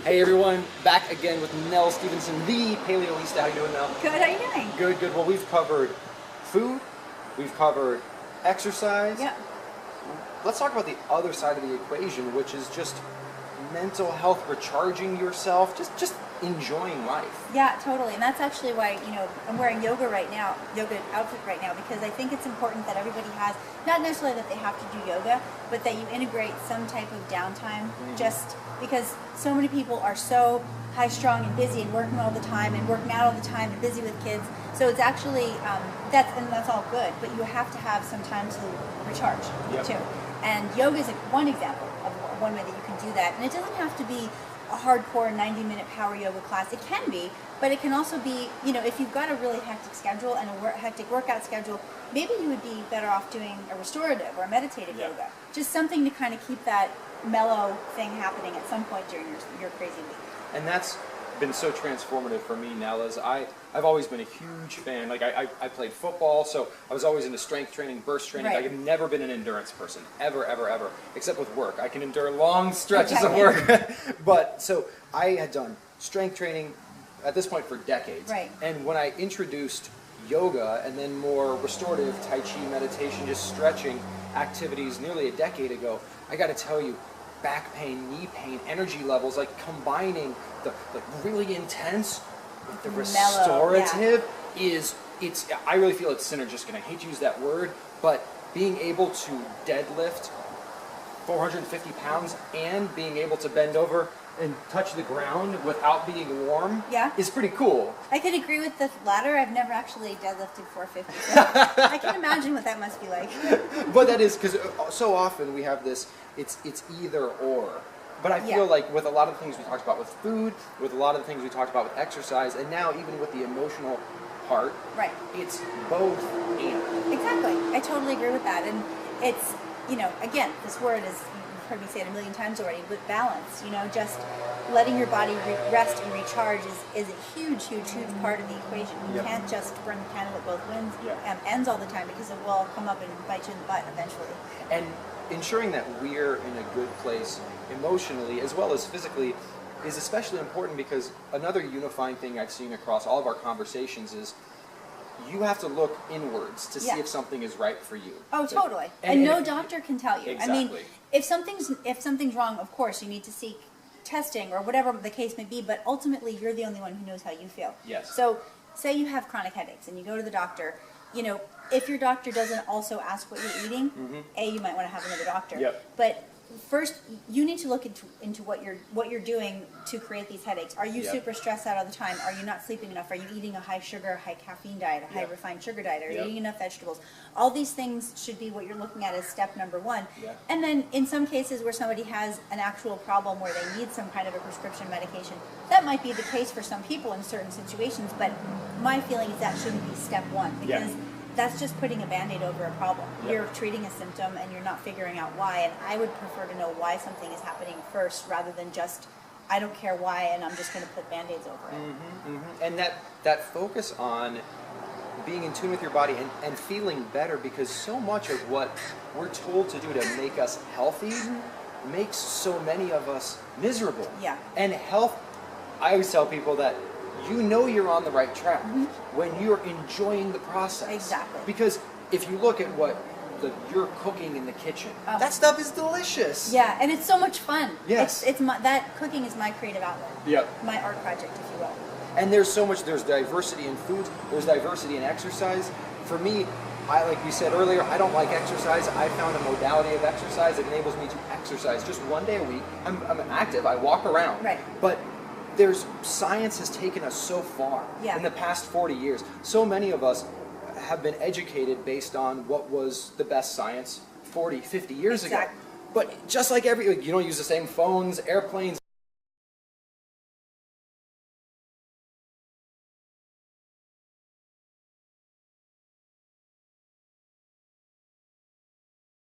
Hey everyone, back again with Nell Stephenson, the Paleolista. How you doing, Nell? Good, how you doing? Good, good. Well, we've covered food, we've covered exercise. Yeah. Let's talk about the other side of the equation, which is just mental health, recharging yourself, just enjoying life. Yeah, totally. And that's actually why, I'm wearing yoga outfit right now, because I think it's important that everybody has, not necessarily that they have to do yoga, but that you integrate some type of downtime, just because so many people are so high-strung and busy and working all the time and working out all the time and busy with kids. So it's actually, that's all good, but you have to have some time to recharge too. And yoga is one example of one way that you can do that. And it doesn't have to be a hardcore 90-minute power yoga class. It can be, but it can also be, if you've got a really hectic schedule and a hectic workout schedule, maybe you would be better off doing a restorative or a meditative yoga. Just something to kind of keep that mellow thing happening at some point during your crazy week. And that's been so transformative for me, Nell, as I've always been a huge fan. Like I played football, so I was always into strength training, burst training. Right. I've never been an endurance person, ever, except with work. I can endure long stretches of work. But so I had done strength training at this point for decades. Right. And when I introduced yoga and then more restorative Tai Chi meditation, just stretching activities nearly a decade ago, I got to tell you, back pain, knee pain, energy levels, like combining the really intense with the restorative I really feel it's synergistic, and I hate to use that word, but being able to deadlift 450 pounds and being able to bend over and touch the ground without being warm is pretty cool. I could agree with the latter. I've never actually deadlifted 450, so I can imagine what that must be like. But that is because so often we have this, it's either or. But I feel like with a lot of the things we talked about with food, with a lot of the things we talked about with exercise, and now even with the emotional part, it's both and. Exactly. I totally agree with that. And it's, again, this word is, you've heard me say it a million times already, but balance, just letting your body rest and recharge is a huge part of the equation. You can't just run the candle at both ends all the time, because it will come up and bite you in the butt eventually. And ensuring that we're in a good place emotionally as well as physically is especially important, because another unifying thing I've seen across all of our conversations is you have to look inwards to see if something is right for you. Oh, totally. And no doctor can tell you. Exactly. I mean, if something's wrong, of course, you need to seek testing or whatever the case may be, but ultimately you're the only one who knows how you feel. Yes. So say you have chronic headaches and you go to the doctor, if your doctor doesn't also ask what you're eating, you might want to have another doctor. But first, you need to look into what you're doing to create these headaches. Are you super stressed out all the time? Are you not sleeping enough? Are you eating a high sugar, high caffeine diet, a high refined sugar diet? Are you eating enough vegetables? All these things should be what you're looking at as step number one. And then in some cases where somebody has an actual problem where they need some kind of a prescription medication, that might be the case for some people in certain situations, but my feeling is that shouldn't be step one, because that's just putting a Band-Aid over a problem. You're treating a symptom and you're not figuring out why, and I would prefer to know why something is happening first, rather than just, I don't care why and I'm just going to put Band-Aids over it. And that focus on being in tune with your body and feeling better, because so much of what we're told to do to make us healthy makes so many of us miserable. And health, I always tell people that you're on the right track when you're enjoying the process. Exactly. Because if you look at what you're cooking in the kitchen, that stuff is delicious. Yeah, and it's so much fun. Yes. That cooking is my creative outlet. My art project, if you will. And there's diversity in foods, there's diversity in exercise. For me, like we said earlier, I don't like exercise. I found a modality of exercise that enables me to exercise just one day a week. I'm active, I walk around. But science has taken us so far in the past 40 years. So many of us have been educated based on what was the best science 40, 50 years ago. But just like you don't use the same phones, airplanes,